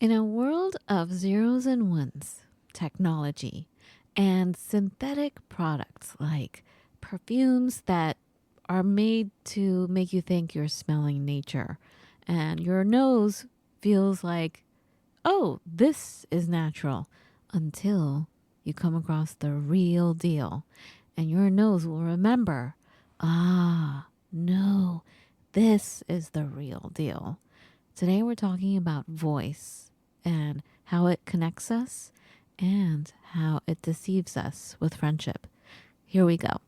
In a world of zeros and ones, technology, and synthetic products like perfumes that are made to make you think you're smelling nature, and your nose feels like, oh, this is natural, until you come across the real deal, and your nose will remember, no, this is the real deal. Today we're talking about voice and how it connects us and how it deceives us with friendship. Here we go.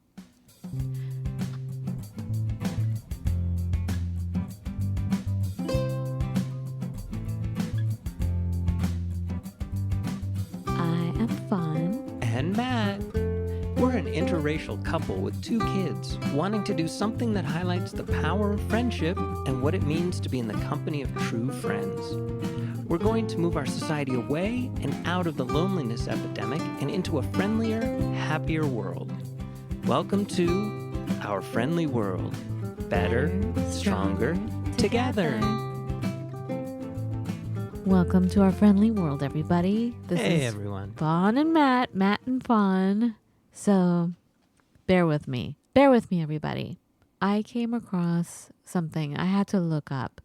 I am Fawn. And Matt. We're an interracial couple with 2 kids wanting to do something that highlights the power of friendship and what it means to be in the company of true friends. We're going to move our society away and out of the loneliness epidemic and into a friendlier, happier world. Welcome to our friendly world. Better, stronger, together. Welcome to our friendly world, everybody. This Hey, is everyone. Fawn and Matt, Matt and Fawn. So bear with me. Bear with me, everybody. I came across something I had to look up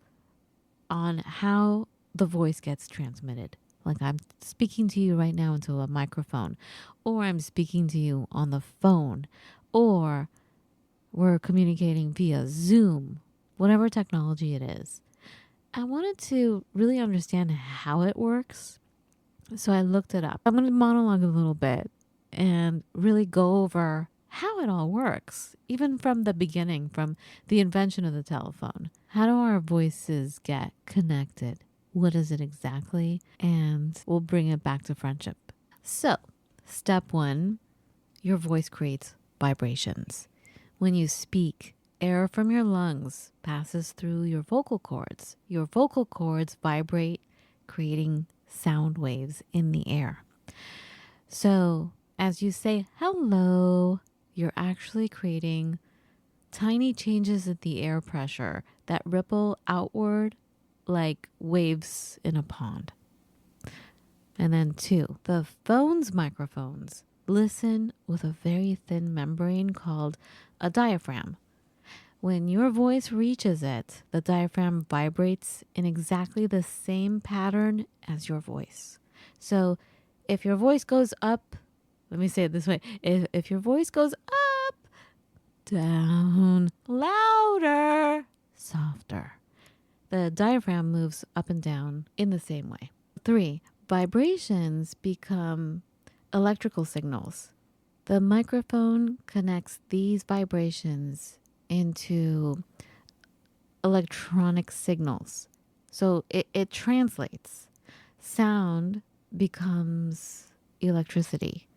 on how the voice gets transmitted. Like I'm speaking to you right now into a microphone, or I'm speaking to you on the phone, or we're communicating via Zoom, whatever technology it is. I wanted to really understand how it works. So I looked it up. I'm going to monologue a little bit and really go over how it all works, even from the beginning, from the invention of the telephone. How do our voices get connected? What is it exactly? And we'll bring it back to friendship. So, step 1, your voice creates vibrations. When you speak, air from your lungs passes through your vocal cords. Your vocal cords vibrate, creating sound waves in the air. So, as you say hello, you're actually creating tiny changes in the air pressure that ripple outward like waves in a pond. And then 2, the phone's microphones listen with a very thin membrane called a diaphragm. When your voice reaches it, the diaphragm vibrates in exactly the same pattern as your voice. So if your voice goes up, let me say it this way. If your voice goes up, down, louder, softer, the diaphragm moves up and down in the same way. 3, vibrations become electrical signals. The microphone connects these vibrations into electronic signals. So it translates. Sound becomes electricity.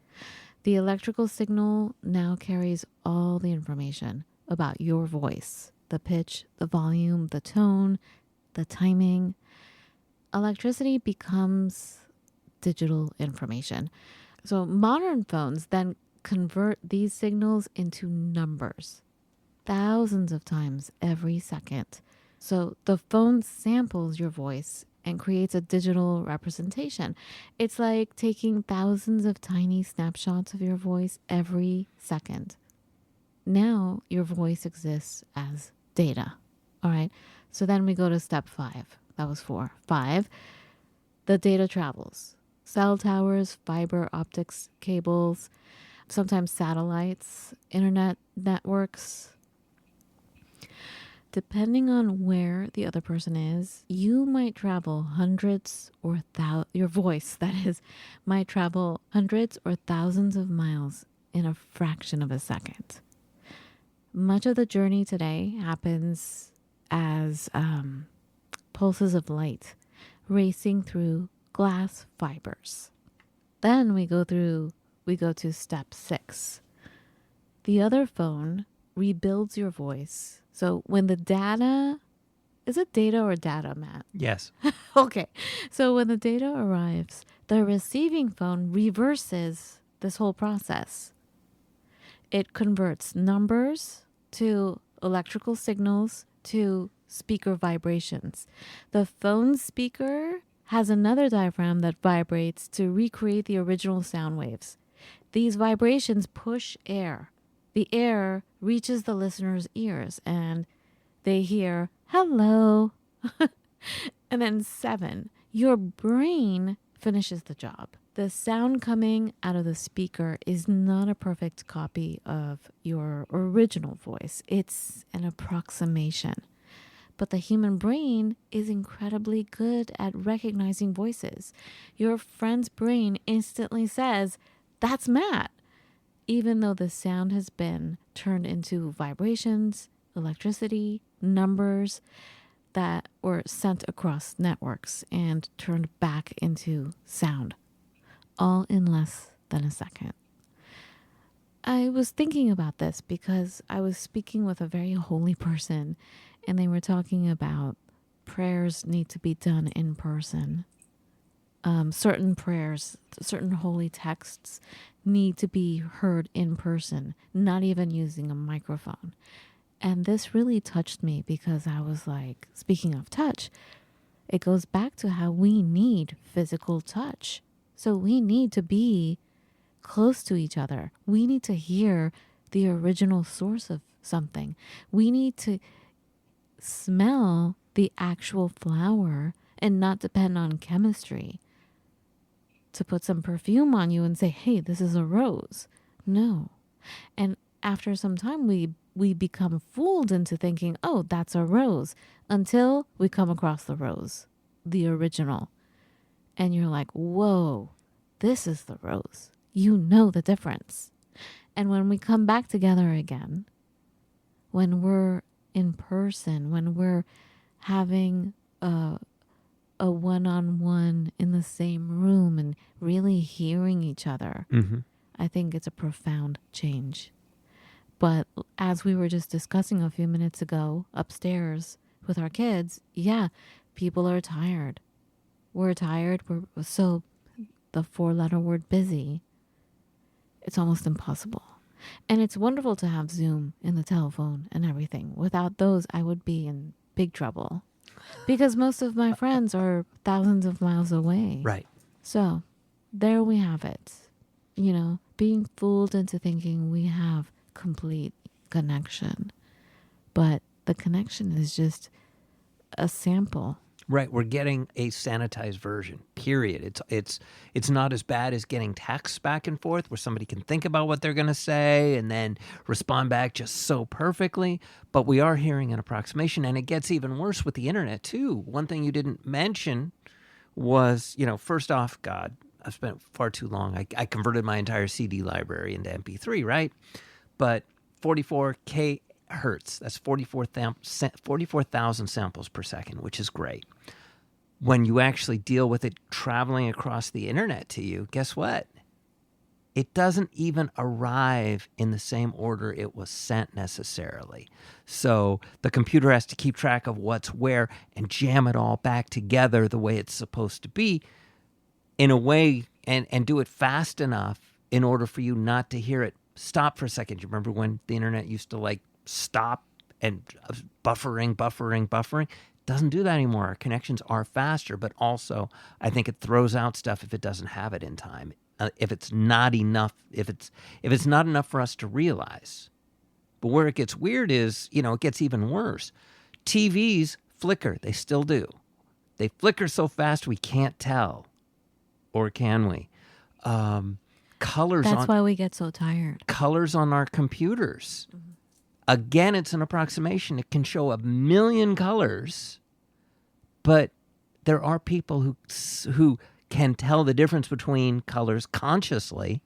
The electrical signal now carries all the information about your voice, the pitch, the volume, the tone, the timing. Electricity becomes digital information. So modern phones then convert these signals into numbers, thousands of times every second. So the phone samples your voice and creates a digital representation. It's like taking thousands of tiny snapshots of your voice every second. Now your voice exists as data. All right. So then we go to step 5. That was 4. 5, the data travels. Cell towers, fiber optics cables, sometimes satellites, internet networks. Depending on where the other person is, you might travel hundreds or your voice, that is, might travel hundreds or thousands of miles in a fraction of a second. Much of the journey today happens as pulses of light racing through glass fibers. Then we go to step 6. The other phone rebuilds your voice. So when the data, is it data or data, Matt? Yes. Okay. So when the data arrives, the receiving phone reverses this whole process. It converts numbers to electrical signals to speaker vibrations. The phone speaker has another diaphragm that vibrates to recreate the original sound waves. These vibrations push air. The air reaches the listener's ears and they hear, hello. And then 7, your brain finishes the job. The sound coming out of the speaker is not a perfect copy of your original voice. It's an approximation. But the human brain is incredibly good at recognizing voices. Your friend's brain instantly says, that's Matt, even though the sound has been turned into vibrations, electricity, numbers that were sent across networks and turned back into sound, all in less than a second. I was thinking about this because I was speaking with a very holy person and they were talking about prayers need to be done in person. Certain prayers, certain holy texts need to be heard in person, not even using a microphone. And this really touched me because I was like, speaking of touch, it goes back to how we need physical touch. So we need to be close to each other. We need to hear the original source of something. We need to smell the actual flower and not depend on chemistry to put some perfume on you and say, hey, this is a rose. No. And after some time, we become fooled into thinking, oh, that's a rose, until we come across the rose, the original. And you're like, whoa, this is the rose. You know the difference. And when we come back together again, when we're in person, when we're having a one-on-one in the same room and really hearing each other, I think it's a profound change. But as we were just discussing a few minutes ago upstairs with our kids, yeah, people are tired. We're tired. So the 4-letter word busy, it's almost impossible. And it's wonderful to have Zoom and the telephone and everything. Without those, I would be in big trouble because most of my friends are thousands of miles away. Right. So there we have it. You know, being fooled into thinking we have complete connection, but the connection is just a sample. Right, we're getting a sanitized version. Period. It's not as bad as getting texts back and forth where somebody can think about what they're going to say and then respond back just so perfectly. But we are hearing an approximation, and it gets even worse with the internet too. One thing you didn't mention was, first off, God, I've spent far too long. I converted my entire CD library into MP3, right? But 44K hertz, that's 44,000 samples per second, which is great. When you actually deal with it traveling across the internet to you, guess what? It doesn't even arrive in the same order it was sent necessarily. So the computer has to keep track of what's where and jam it all back together the way it's supposed to be in a way and do it fast enough in order for you not to hear it stop for a second. You remember when the internet used to stop and buffering? Doesn't do that anymore. Our connections are faster, but also I think it throws out stuff if it doesn't have it in time. If it's not enough, if it's not enough for us to realize. But where it gets weird is, it gets even worse. TVs flicker. They still do. They flicker so fast we can't tell. Or can we? Colors. That's why we get so tired. Colors on our computers. Mm-hmm. Again, it's an approximation. It can show 1 million colors, but there are people who can tell the difference between colors consciously.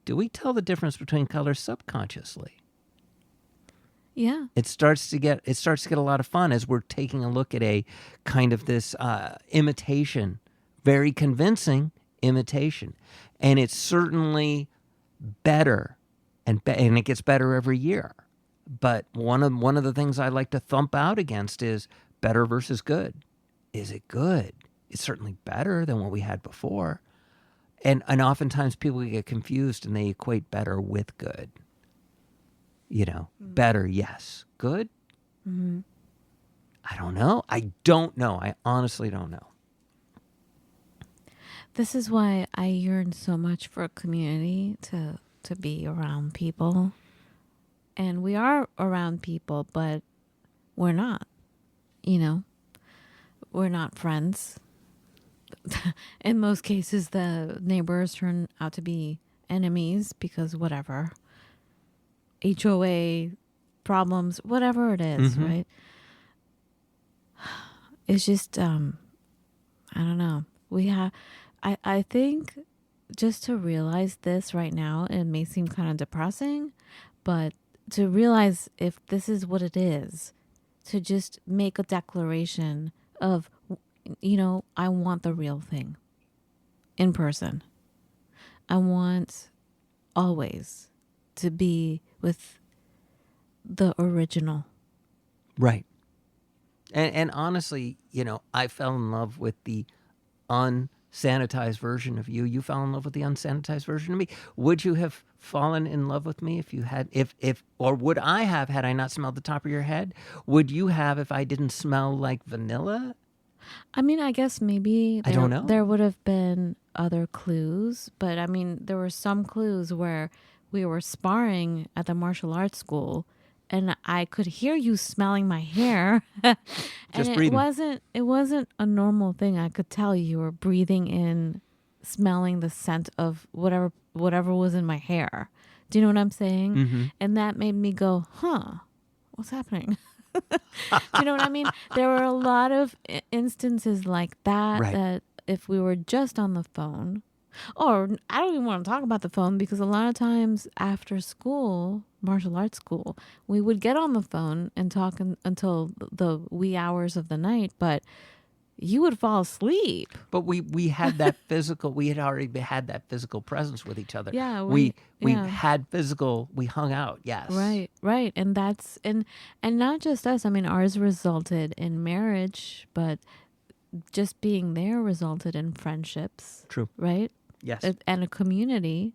Do we tell the difference between colors subconsciously? Yeah. It starts to get a lot of fun as we're taking a look at a kind of this imitation, very convincing imitation, and it's certainly better, and it gets better every year. But one of the things I like to thump out against is better versus good. Is it good? It's certainly better than what we had before. And oftentimes people get confused and they equate better with good. Better, yes. Good? Mm-hmm. I don't know. I don't know. I honestly don't know. This is why I yearn so much for a community to be around people. And we are around people, but we're not, you know, we're not friends. In most cases, the neighbors turn out to be enemies because whatever, HOA problems, whatever it is, Mm-hmm. right? It's just, I don't know. I think just to realize this right now, it may seem kind of depressing, but to realize if this is what it is, to just make a declaration of, I want the real thing in person. I want always to be with the original. Right. And honestly, I fell in love with the unsanitized version of you. You fell in love with the unsanitized version of me. Would you have fallen in love with me if you had, or would I have had I not smelled the top of your head? Would you have if I didn't smell like vanilla? I mean, I guess maybe I don't know. there would have been other clues, but I mean, there were some clues where we were sparring at the martial arts school and I could hear you smelling my hair. And Just breathing. it wasn't a normal thing. I could tell you were breathing in, smelling the scent of whatever was in my hair. Do you know what I'm saying? Mm-hmm. And that made me go, "Huh. What's happening?" Do you know what I mean? There were a lot of instances like that, Right. that if we were just on the phone, or I don't even want to talk about the phone because a lot of times after school, martial arts school, we would get on the phone and talk until the wee hours of the night, but you would fall asleep. But we had that physical. We had already had that physical presence with each other. Yeah, we yeah. had physical. We hung out. Yes. Right. And that's and not just us. I mean, ours resulted in marriage, but just being there resulted in friendships. True. Right? Yes. And a community.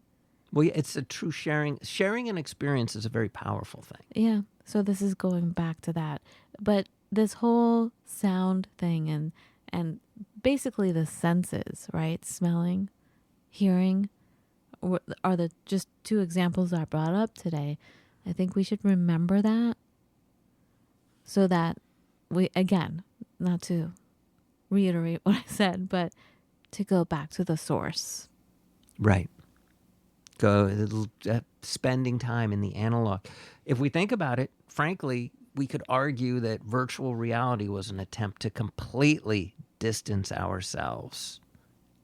Well, it's a true sharing. Sharing an experience is a very powerful thing. Yeah. So this is going back to that. But this whole sound thing and basically the senses, right? Smelling, hearing are the just two examples I brought up today. I think we should remember that so that we, again, not to reiterate what I said, but to go back to the source. Right. Spending time in the analog. If we think about it, frankly, we could argue that virtual reality was an attempt to completely distance ourselves.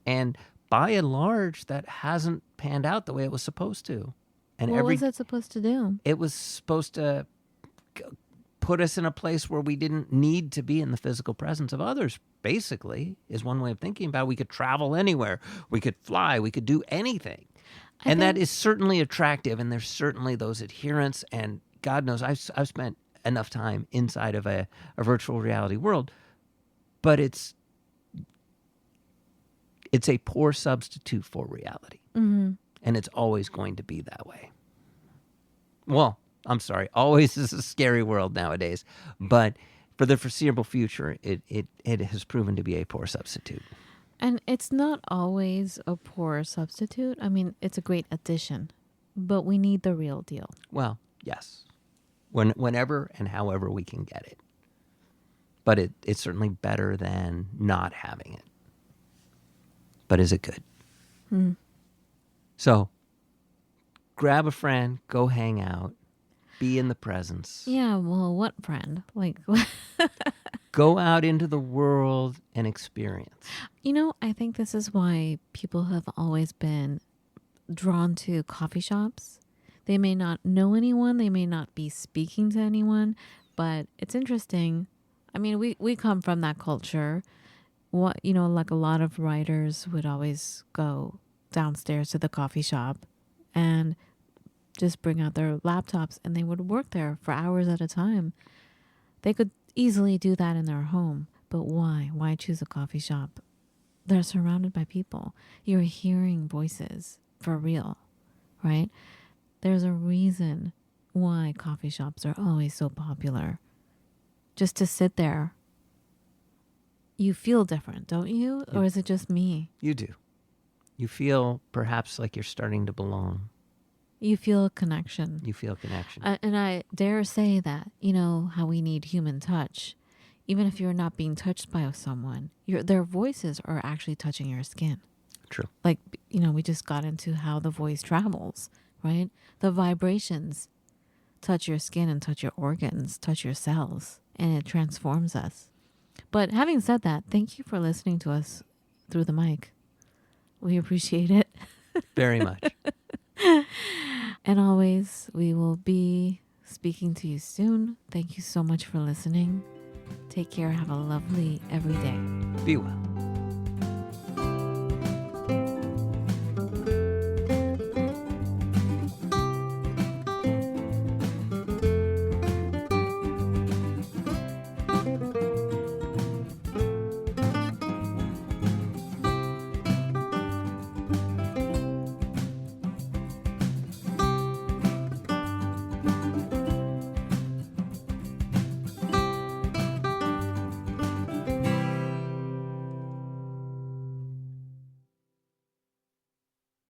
And by and large, that hasn't panned out the way it was supposed to. And what was it supposed to do? It was supposed to put us in a place where we didn't need to be in the physical presence of others, basically, is one way of thinking about it. We could travel anywhere. We could fly. We could do anything. And that is certainly attractive, and there's certainly those adherents, and God knows I've spent enough time inside of a virtual reality world, but it's a poor substitute for reality. Mm-hmm. And it's always going to be that way. Well, I'm sorry, always is a scary world nowadays, but for the foreseeable future, it has proven to be a poor substitute. And it's not always a poor substitute. I mean, it's a great addition, but we need the real deal. Well, yes. Whenever and however we can get it. But it's certainly better than not having it. But is it good? Hmm. So, grab a friend, go hang out, be in the presence. Yeah, well, what friend? Like, go out into the world and experience. I think this is why people have always been drawn to coffee shops. They may not know anyone, they may not be speaking to anyone, but it's interesting. I mean, we come from that culture. Like a lot of writers would always go downstairs to the coffee shop and just bring out their laptops, and they would work there for hours at a time. They could easily do that in their home, but why? Why choose a coffee shop? They're surrounded by people. You're hearing voices for real, right? There's a reason why coffee shops are always so popular. Just to sit there. You feel different, don't you? Or is it just me? You do. You feel perhaps like you're starting to belong. You feel a connection. You feel connection. And I dare say that, you know, how we need human touch. Even if you're not being touched by someone, their voices are actually touching your skin. True. Like, you know, we just got into how the voice travels, right? The vibrations touch your skin and touch your organs, touch your cells, and it transforms us. But having said that, thank you for listening to us through the mic. We appreciate it. Very much. And always, we will be speaking to you soon. Thank you so much for listening. Take care. Have a lovely everyday. Be well.